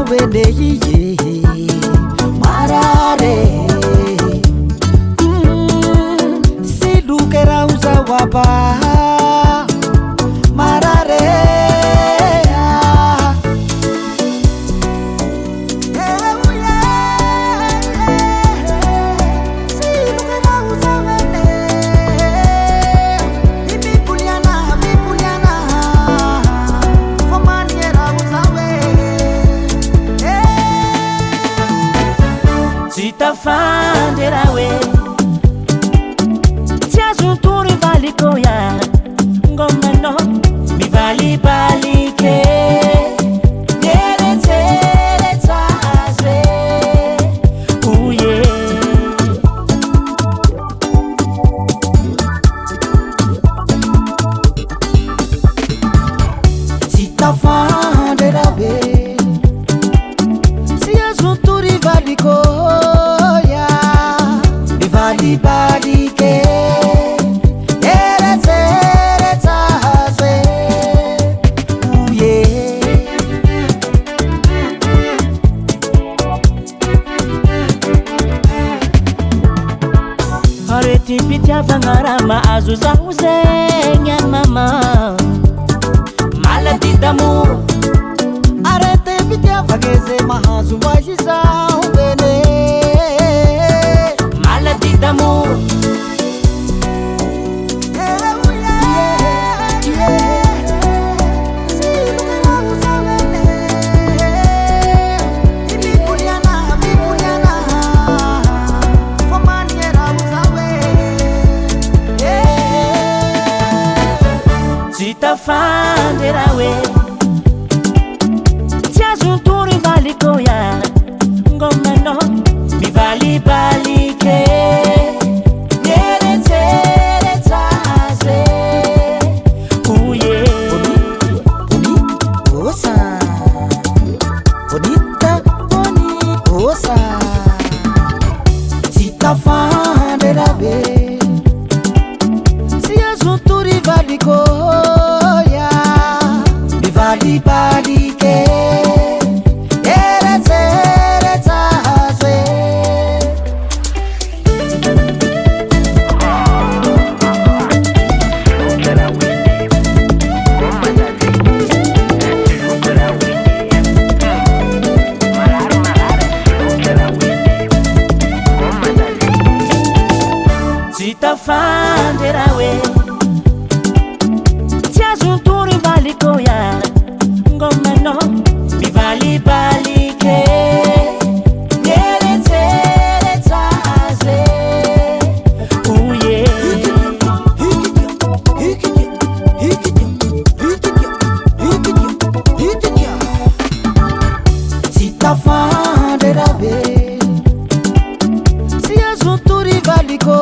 wendehiye marare siluke rauza wapa marare Fanderawe Tiazu turi valiko ya Ngoma no Mi vali balike Nere tere taze Uye Tita fanderawe Tiazu turi valiko balike ere tere taze uye Areti pitia vangarama azuza uzenya mama Maladi d'amour Arete pitia vageze mahazu wajiza ubene Maladie d'amour Zita fanderawe Tiazu turi valiko ya Ngoma no Mi vali balike Nere tere taze Uye Boni osa Bonita boni osa Zita fanderawe Tiazu turi valiko ya Mi vali balike Nere tere taze Zita fanderawe Tiazu turi valiko ya Ngoma no Mi vali balike Nere tere taze Uye Zita fanderawe Tiazu turi valiko